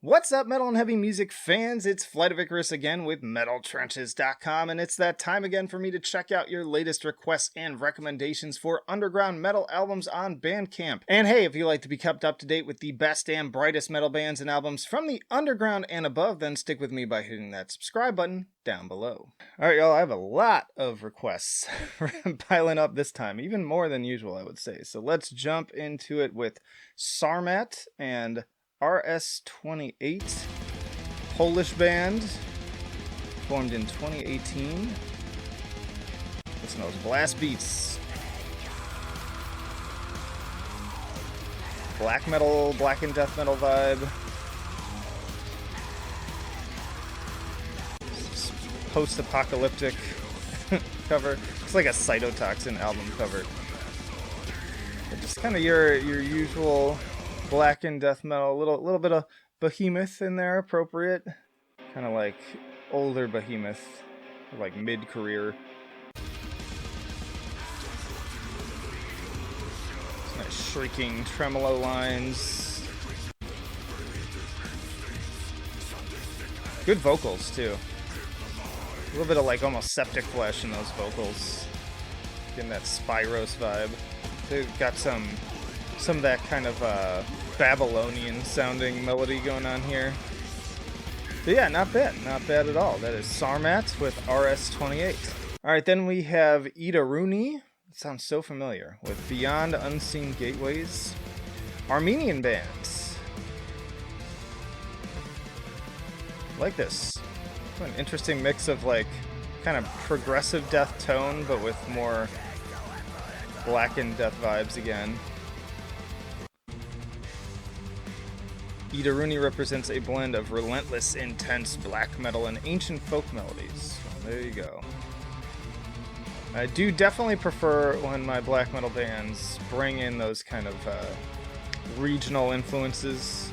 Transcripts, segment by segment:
What's up, metal and heavy music fans? It's Flight of Icarus again with MetalTrenches.com, and it's that time again for me to check out your latest requests and recommendations for underground metal albums on Bandcamp. And hey, if you like to be kept up to date with the best and brightest metal bands and albums from the underground and above, then stick with me by hitting that subscribe button down below. Alright, y'all, I have a lot of requests piling up this time, even more than usual, I would say. So let's jump into it with Sarmat and RS28, Polish band, formed in 2018. Listen to those blast beats. Black metal, black and death metal vibe. Post-apocalyptic cover. It's like a Cytotoxin album cover. But just kind of your usual black and death metal, a little bit of Behemoth in there, appropriate. Kind of like older Behemoth, like mid-career. Nice shrieking tremolo lines. Good vocals too. A little bit of like almost Septic Flesh in those vocals. Getting that Spyros vibe. They've got some of that kind of Babylonian sounding melody going on here. But yeah, not bad at all. That is Sarmat with RS28. Alright, then we have Ildaruni. It sounds so familiar. With Beyond Unseen Gateways. Armenian bands. I like this. An interesting mix of like kind of progressive death tone, but with more black and death vibes again. Ildaruni represents a blend of relentless, intense black metal and ancient folk melodies. Well, there you go. I do definitely prefer when my black metal bands bring in those kind of regional influences.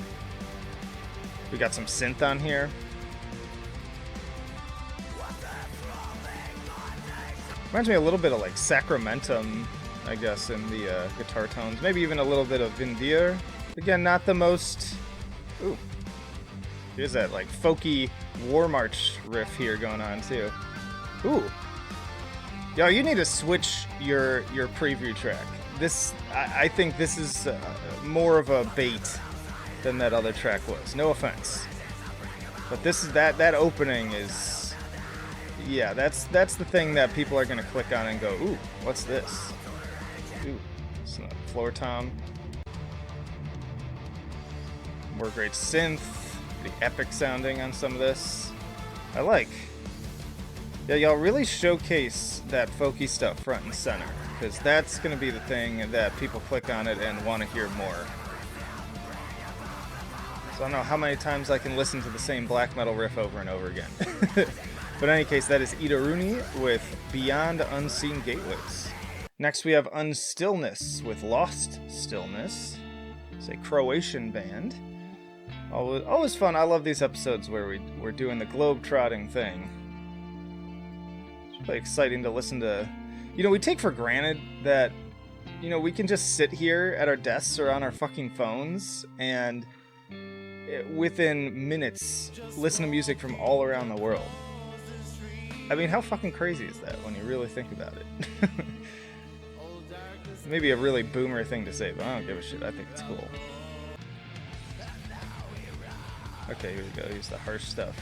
We got some synth on here. Reminds me a little bit of like Sacramentum, I guess, in the guitar tones. Maybe even a little bit of Vindir. Again, not the most... Ooh. Here's that like folky War March riff here going on too. Ooh. Yo, you need to switch your preview track. This, I think this is more of a bait than that other track was. No offense. But this is that opening is... Yeah, that's the thing that people are going to click on and go, ooh, what's this? Ooh, it's not floor tom. More great synth, the epic sounding on some of this. I like. Yeah, y'all really showcase that folky stuff front and center, because that's going to be the thing that people click on it and want to hear more. So I don't know how many times I can listen to the same black metal riff over and over again. But in any case, that is Ildaruni with Beyond Unseen Gateways. Next we have Unstillness with Lost Stillness. It's a Croatian band. Always fun. I love these episodes where we're doing the globe-trotting thing. It's really exciting to listen to. You know, we take for granted that, you know, we can just sit here at our desks or on our fucking phones and within minutes listen to music from all around the world. I mean, how fucking crazy is that when you really think about it? Maybe a really boomer thing to say, but I don't give a shit. I think it's cool. Okay, here we go. Here's the harsh stuff.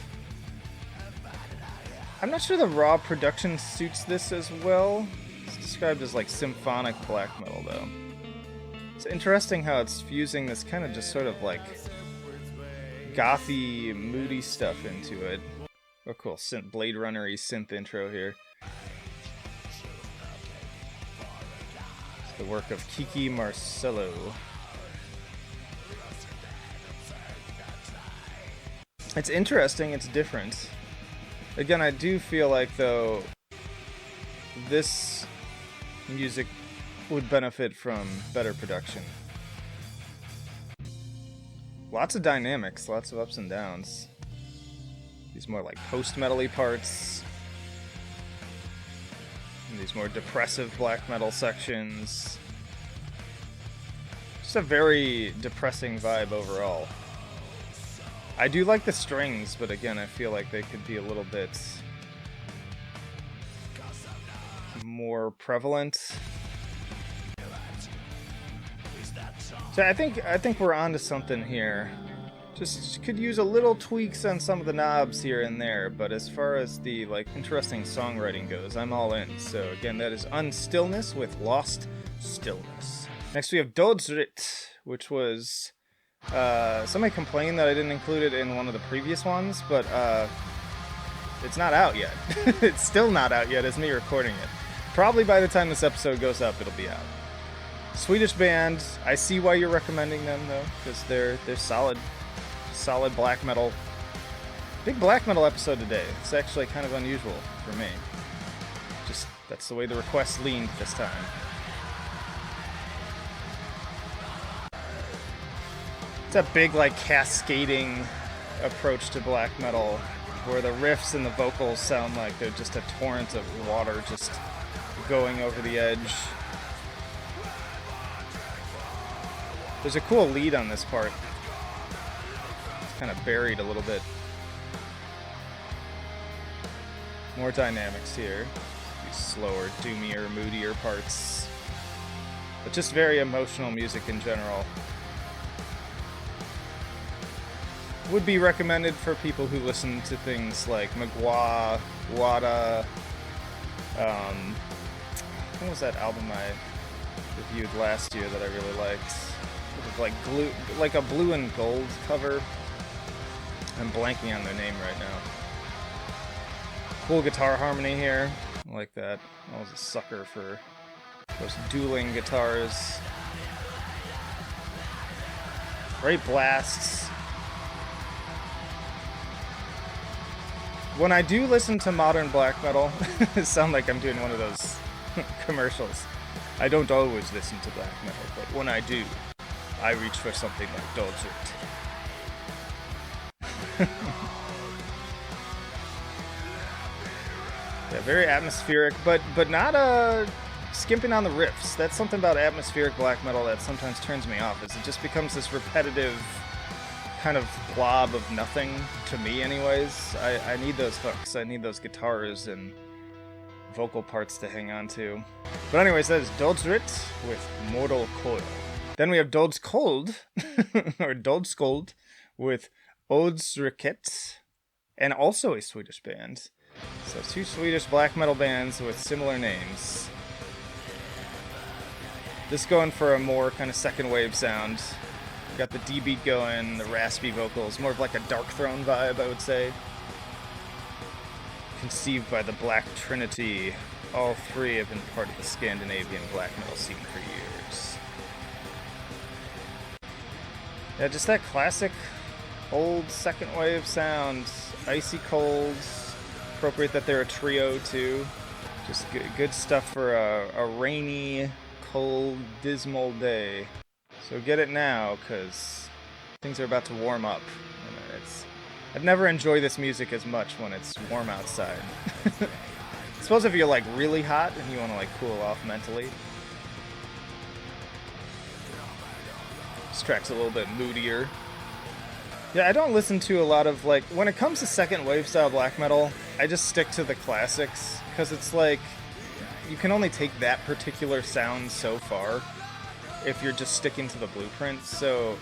I'm not sure the raw production suits this as well. It's described as like symphonic black metal, though. It's interesting how it's fusing this kind of just sort of like gothy, moody stuff into it. Oh, cool. Blade Runner-y synth intro here. It's the work of Kiki Marcello. It's interesting, it's different. Again, I do feel like, though, this music would benefit from better production. Lots of dynamics, lots of ups and downs. These more like post-metal-y parts. And these more depressive black metal sections. Just a very depressing vibe overall. I do like the strings, but again, I feel like they could be a little bit more prevalent. So I think we're onto something here. Just could use a little tweaks on some of the knobs here and there, but as far as the like interesting songwriting goes, I'm all in. So again, that is Unstillness with Lost Stillness. Next we have Dodsrit, which was somebody complained that I didn't include it in one of the previous ones, but it's not out yet. It's still not out yet as me recording it. Probably by the time this episode goes up, it'll be out. Swedish band. I see why you're recommending them though, because they're solid black metal. Big black metal episode today. It's actually kind of unusual for me. Just that's the way the request leaned this time. It's a big like cascading approach to black metal where the riffs and the vocals sound like they're just a torrent of water just going over the edge. There's a cool lead on this part. It's kind of buried a little bit. More dynamics here. These slower, doomier, moodier parts. But just very emotional music in general. Would be recommended for people who listen to things like Magua, Wada. What was that album I reviewed last year that I really liked? Like a blue and gold cover. I'm blanking on their name right now. Cool guitar harmony here. I like that. I was a sucker for those dueling guitars. Great blasts. When I do listen to modern black metal, it sounds like I'm doing one of those commercials. I don't always listen to black metal, but when I do, I reach for something like Dodsrit. Yeah, very atmospheric, but not skimping on the riffs. That's something about atmospheric black metal that sometimes turns me off, is it just becomes this repetitive kind of blob of nothing, to me anyways. I need those hooks, I need those guitars and vocal parts to hang on to. But anyways, that is Dodsrit with Mortal Coil. Then we have Dodskold, or Dodskold, with Odesriket, and also a Swedish band. So two Swedish black metal bands with similar names. This going for a more kind of second wave sound. Got the D beat going, the raspy vocals, more of like a Dark Throne vibe, I would say. Conceived by the Black Trinity. All three have been part of the Scandinavian black metal scene for years. Yeah, just that classic old second wave sound. Icy cold. Appropriate that they're a trio too. Just good stuff for a rainy, cold, dismal day. So get it now, because things are about to warm up. And I've never enjoyed this music as much when it's warm outside. I suppose if you're like really hot and you want to like cool off mentally. This track's a little bit moodier. Yeah, I don't listen to a lot of like, when it comes to second wave style black metal, I just stick to the classics, because it's like, you can only take that particular sound so far if you're just sticking to the blueprint, so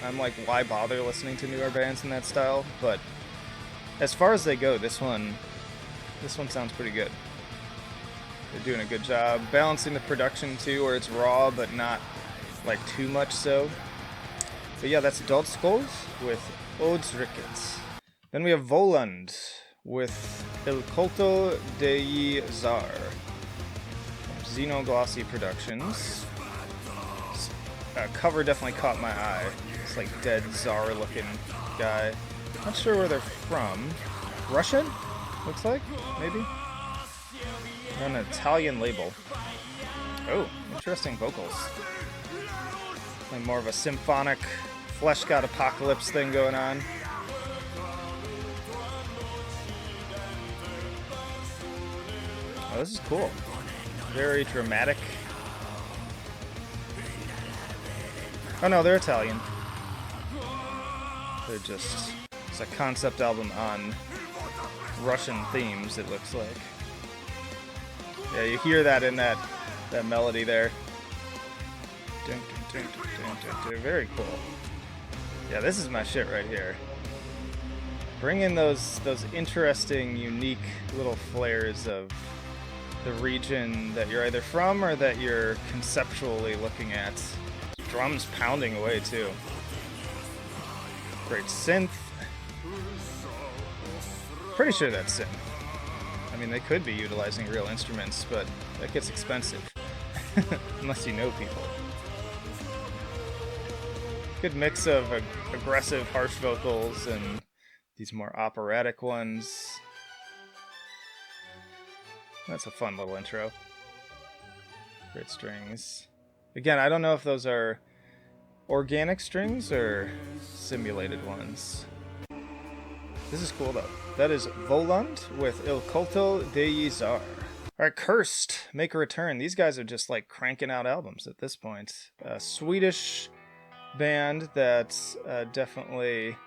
I'm like, why bother listening to newer bands in that style? But as far as they go, this one sounds pretty good. They're doing a good job balancing the production too, where it's raw but not like too much so. But yeah, that's Dodskold with Odesriket. Then we have Voland with Culto, Degli, Xenoglossy Productions. Cover definitely caught my eye. It's like dead Tsar looking guy. Not sure where they're from. Russian? Looks like, maybe? On an Italian label. Oh, interesting vocals. Like more of a symphonic, Flesh God Apocalypse thing going on. Oh, this is cool. Very dramatic. Oh no, they're Italian. They're just It's a concept album on Russian themes, it looks like. Yeah, you hear that in that melody there. Very cool. Yeah, this is my shit right here. Bring in those interesting, unique little flares of the region that you're either from or that you're conceptually looking at. Drums pounding away too. Great synth. Pretty sure that's synth. I mean, they could be utilizing real instruments, but that gets expensive. Unless you know people. Good mix of aggressive, harsh vocals and these more operatic ones. That's a fun little intro. Great strings. Again, I don't know if those are organic strings or simulated ones. This is cool though. That is Voland with Il Culto Degli. Alright, Cursed, make a return. These guys are just like cranking out albums at this point. A Swedish band that definitely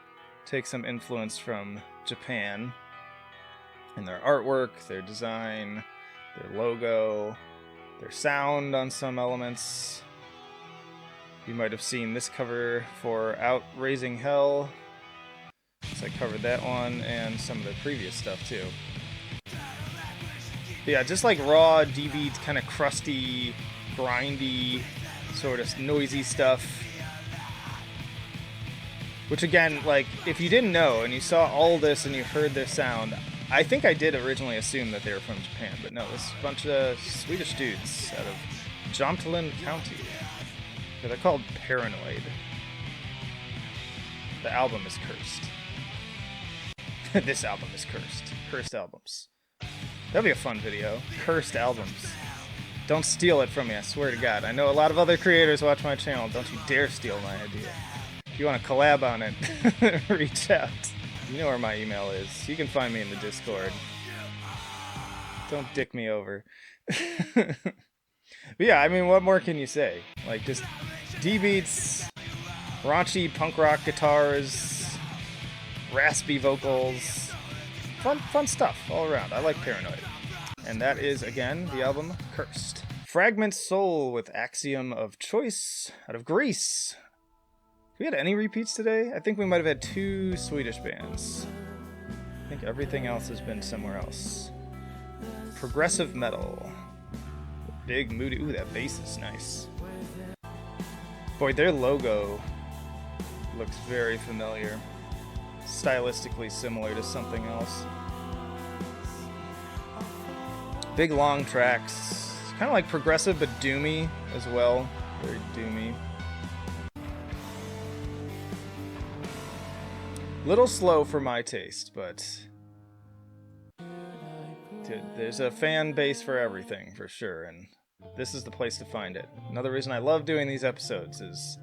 takes some influence from Japan in their artwork, their design, their logo, their sound on some elements. You might have seen this cover for Out Raising Hell. So I covered that one and some of the previous stuff too. But yeah, just like raw, D-beat, kind of crusty, grindy, sort of noisy stuff. Which again, like, if you didn't know and you saw all this and you heard their sound, I think I did originally assume that they were from Japan, but no, this is a bunch of Swedish dudes out of Jämtland County. They're called Paranoid. The album is cursed. This album is cursed. Cursed albums. That'd be a fun video. Cursed albums. Don't steal it from me, I swear to God. I know a lot of other creators watch my channel. Don't you dare steal my idea. If you want to collab on it, reach out. You know where my email is. You can find me in the Discord. Don't dick me over. But yeah, I mean, what more can you say? Like, just D-beats, raunchy punk rock guitars, raspy vocals, fun stuff all around. I like Paranoid. And that is, again, the album Cursed. Fragment Soul with Axiom of Choice out of Greece. Have we had any repeats today? I think we might have had 2 Swedish bands. I think everything else has been somewhere else. Progressive metal. Big moody. Ooh, that bass is nice. Boy, their logo looks very familiar. Stylistically similar to something else. Big long tracks. It's kind of like progressive but doomy as well. Very doomy. Little slow for my taste, but there's a fan base for everything, for sure, and this is the place to find it. Another reason I love doing these episodes is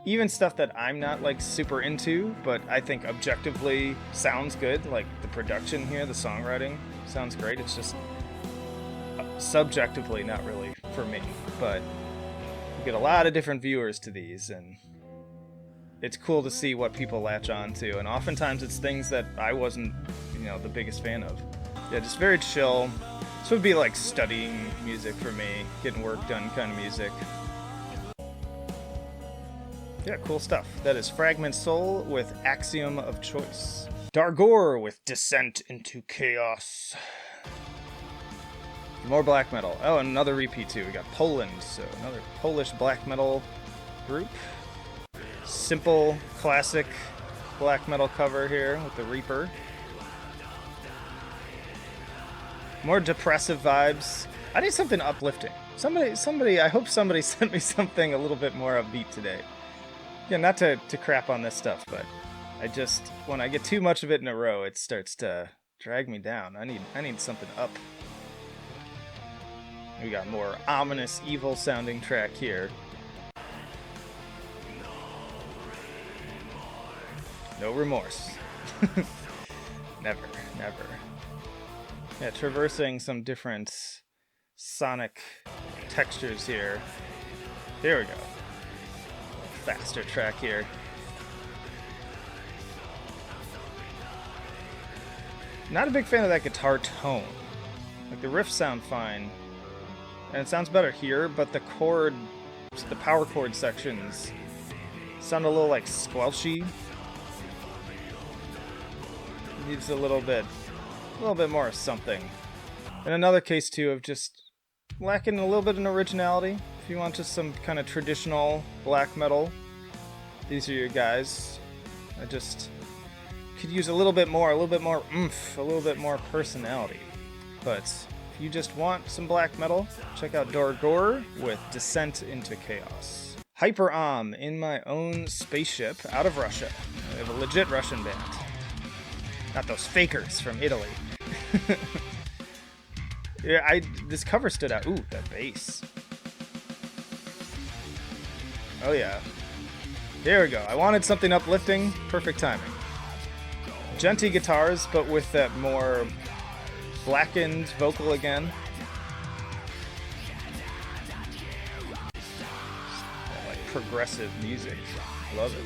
even stuff that I'm not like super into, but I think objectively sounds good, like the production here, the songwriting sounds great. It's just subjectively not really for me, but you get a lot of different viewers to these, and it's cool to see what people latch on to, and oftentimes it's things that I wasn't, the biggest fan of. Yeah, just very chill. This would be like studying music for me, getting work done kind of music. Yeah, cool stuff. That is Fragment Soul with Axiom of Choice. Dargor with Descent into Chaos. More black metal. Oh, and another repeat too. We got Poland, so another Polish black metal group. Simple, classic black metal cover here with the Reaper. More depressive vibes. I need something uplifting. Somebody, I hope somebody sent me something a little bit more upbeat today. Yeah, not to crap on this stuff, but when I get too much of it in a row, it starts to drag me down. I need something up. We got more ominous, evil sounding track here. No remorse. Never. Yeah, traversing some different sonic textures here. Here we go. Faster track here. Not a big fan of that guitar tone. Like, the riffs sound fine, and it sounds better here, but the power chord sections sound a little like squelchy. Needs a little bit more of something. In another case too of just lacking a little bit of originality. If you want just some kind of traditional black metal, these are your guys. I just could use a little bit more oomph, a little bit more personality. But if you just want some black metal, check out Dargor with Descent into Chaos. Hyperomm, In My Own Spaceship, out of Russia. They have a legit Russian band. Not those fakers from Italy. Yeah, this cover stood out. Ooh, that bass. Oh yeah. There we go. I wanted something uplifting. Perfect timing. Genty guitars, but with that more blackened vocal again. That, like, progressive music. Love it.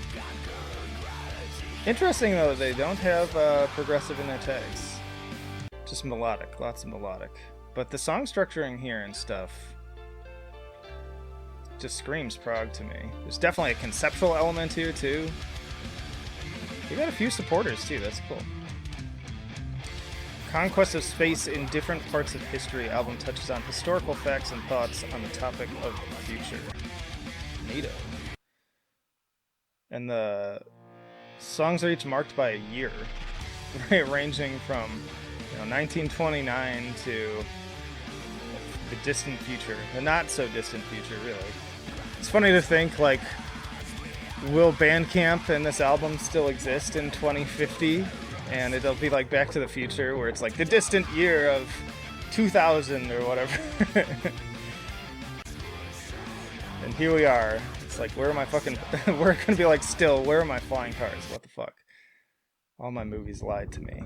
Interesting though, they don't have progressive in their tags. Just melodic, lots of melodic. But the song structuring here and stuff just screams prog to me. There's definitely a conceptual element here too. We got a few supporters too, that's cool. Conquest of Space in Different Parts of History album touches on historical facts and thoughts on the topic of the future. Neato. And the songs are each marked by a year, right, ranging from 1929 to the distant future, the not so distant future, really. It's funny to think, like, will Bandcamp and this album still exist in 2050? And it'll be like Back to the Future, where it's like the distant year of 2000 or whatever. And here we are. It's like, where are my fucking... we're gonna be like, still, where are my flying cars? What the fuck? All my movies lied to me.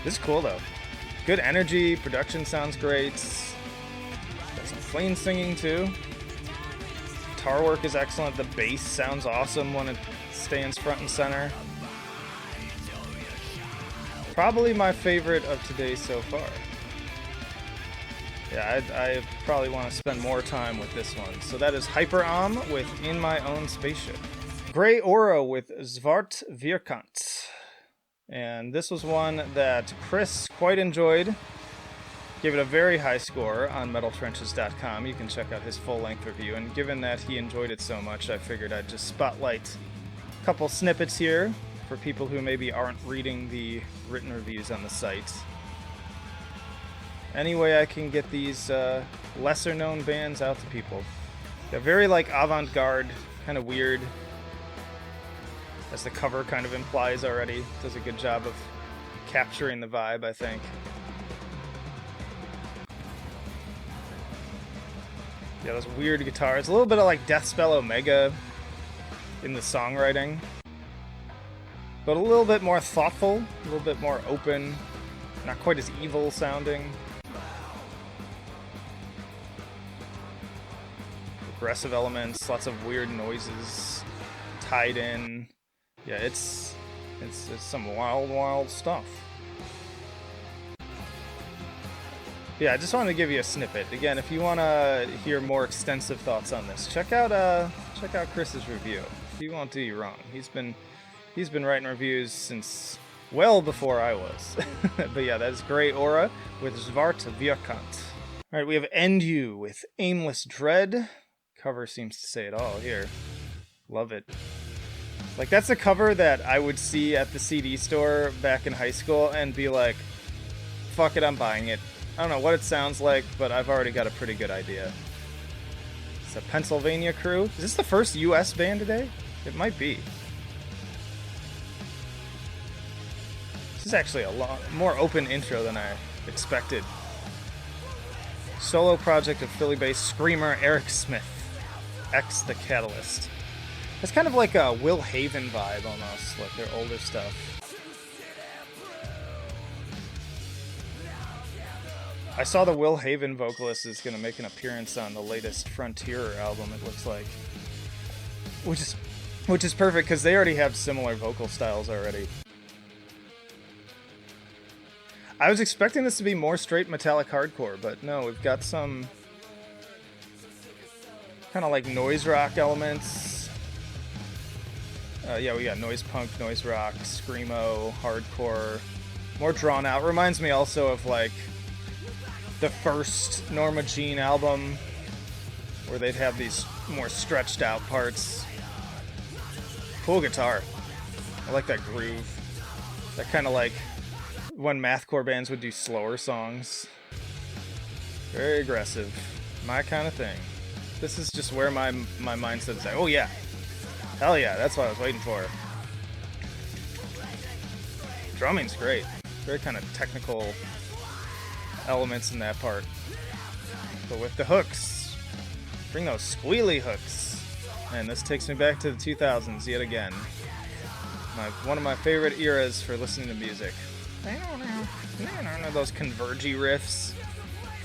This is cool, though. Good energy, production sounds great. Got some clean singing, too. Guitar work is excellent. The bass sounds awesome when it stands front and center. Probably my favorite of today so far. Yeah, I probably want to spend more time with this one. So that is Hyperomm with In My Own Spaceship. Grey Aura with Zwart Vierkant. And this was one that Chris quite enjoyed. Gave it a very high score on metaltrenches.com. You can check out his full-length review. And given that he enjoyed it so much, I figured I'd just spotlight a couple snippets here for people who maybe aren't reading the written reviews on the site. Any way I can get these lesser-known bands out to people. They're very, like, avant-garde, kind of weird, as the cover kind of implies already. Does a good job of capturing the vibe, I think. Yeah, those weird guitars. A little bit of, like, Deathspell Omega in the songwriting. But a little bit more thoughtful, a little bit more open, not quite as evil sounding. Aggressive elements, lots of weird noises tied in. Yeah, it's some wild stuff. Yeah, I just wanted to give you a snippet. Again, if you want to hear more extensive thoughts on this, check out Chris's review. He won't do you wrong. He's been writing reviews since well before I was. But yeah, that is Grey Aura with Zwart Vierkant. Alright, we have End You with Aimless Dread. Cover seems to say it all here. Love it. Like, that's a cover that I would see at the CD store back in high school and be like, fuck it, I'm buying it. I don't know what it sounds like, but I've already got a pretty good idea. It's a Pennsylvania crew. Is this the first US band today? It might be. This is actually a lot more open intro than I expected. Solo project of Philly-based screamer Eric Smith, ex The Catalyst. It's kind of like a Will Haven vibe almost, like their older stuff. I saw the Will Haven vocalist is going to make an appearance on the latest Frontierer album, it looks like. Which is perfect, because they already have similar vocal styles already. I was expecting this to be more straight metallic hardcore, but no, we've got some kind of like noise rock elements. Yeah, we got noise punk, noise rock, screamo, hardcore, more drawn out. Reminds me also of like the first Norma Jean album, where they'd have these more stretched out parts. Cool guitar. I like that groove. That kind of like when mathcore bands would do slower songs. Very aggressive. My kind of thing. This is just where my mindset is at. Oh yeah. Hell yeah, that's what I was waiting for. Drumming's great. Very kind of technical elements in that part. But with the hooks. Bring those squealy hooks. And this takes me back to the 2000s yet again. One of my favorite eras for listening to music. Those convergy riffs.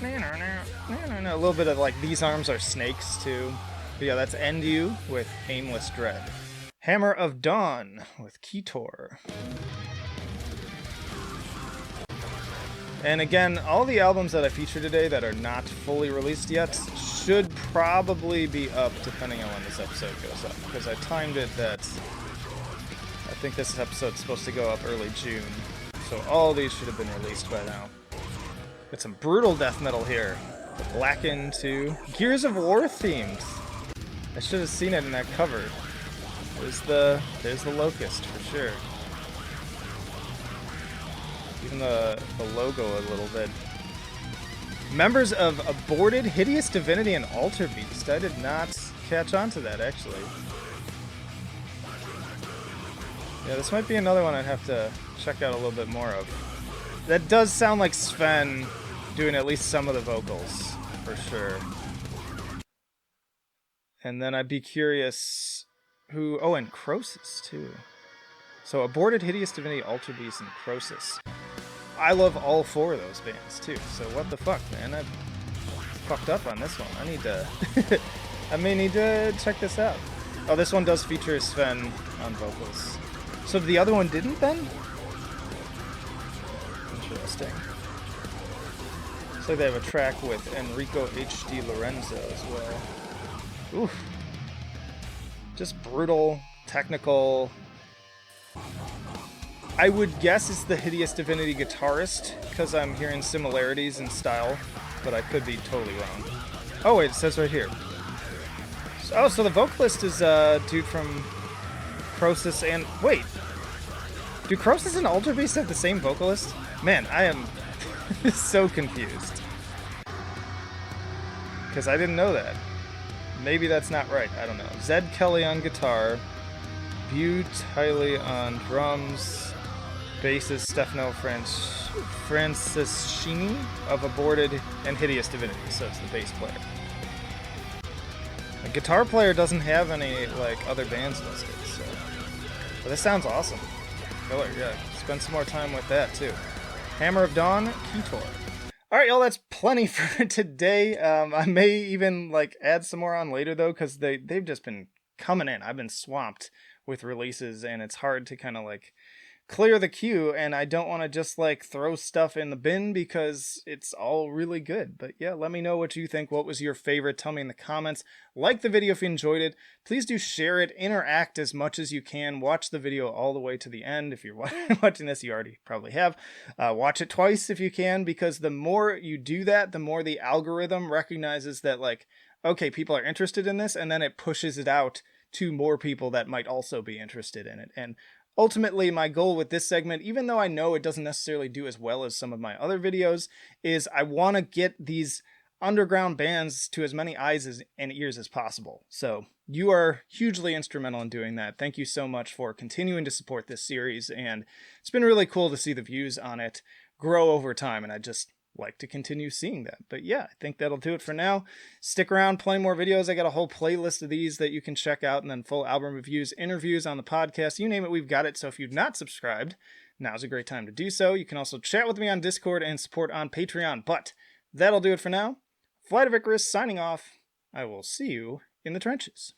A little bit of like These Arms Are Snakes too. But yeah, that's End You with Aimless Dread. Hammer of Dawn with Ketor. And again, all the albums that I feature today that are not fully released yet should probably be up depending on when this episode goes up. Because I timed it that I think this episode's supposed to go up early June. So all these should have been released by now. Got some brutal death metal here. Blackened to Gears of War themed. I should have seen it in that cover. There's the Locust for sure. Even the logo a little bit. Members of Aborted, Hideous Divinity, and Altar Beast. I did not catch on to that actually. Yeah, this might be another one I'd have to check out a little bit more of. That does sound like Sven doing at least some of the vocals, for sure. And then I'd be curious who... Oh, and Croesus, too. So Aborted, Hideous Divinity, Altar Beast, and Croesus. I love all four of those bands, too. So what the fuck, man? I fucked up on this one. I need to... I may need to check this out. Oh, this one does feature Sven on vocals. So the other one didn't, then? Interesting. Looks like they have a track with Enrico H.D. Lorenzo as well. Oof. Just brutal, technical. I would guess it's the Hideous Divinity guitarist, because I'm hearing similarities in style, but I could be totally wrong. Oh wait, it says right here. Oh, so the vocalist is a dude from Croesus and... Wait! Do Croesus and Altar Beast have the same vocalist? Man, I am so confused. Because I didn't know that. Maybe that's not right, I don't know. Zed Kelly on guitar, Butiley on drums, bassist Stefano Francischini of Aborted and Hideous Divinity, so it's the bass player. The guitar player doesn't have any like other bands listed, so... But this sounds awesome. Killer, yeah. Spend some more time with that, too. Hammer of Dawn, Ketor. Alright, y'all, that's plenty for today. I may even, like, add some more on later, though, because they've just been coming in. I've been swamped with releases, and it's hard to kind of, like, clear the queue, and I don't want to just, like, throw stuff in the bin because it's all really good. But, yeah, let me know what you think. What was your favorite? Tell me in the comments. Like the video if you enjoyed it. Please do share it. Interact as much as you can. Watch the video all the way to the end. If you're watching this, you already probably have. Watch it twice if you can, because the more you do that, the more the algorithm recognizes that, like, okay, people are interested in this, and then it pushes it out to more people that might also be interested in it. And ultimately, my goal with this segment, even though I know it doesn't necessarily do as well as some of my other videos, is I want to get these underground bands to as many eyes and ears as possible. So you are hugely instrumental in doing that. Thank you so much for continuing to support this series, and it's been really cool to see the views on it grow over time, and I just like to continue seeing that. But yeah, I think that'll do it for now. Stick around, plenty more videos. I got a whole playlist of these that you can check out, and then full album reviews, interviews on the podcast, you name it, we've got it. So if you've not subscribed, now's a great time to do so. You can also chat with me on Discord and support on Patreon. But that'll do it for now. Flight of Icarus signing off. I will see you in the trenches.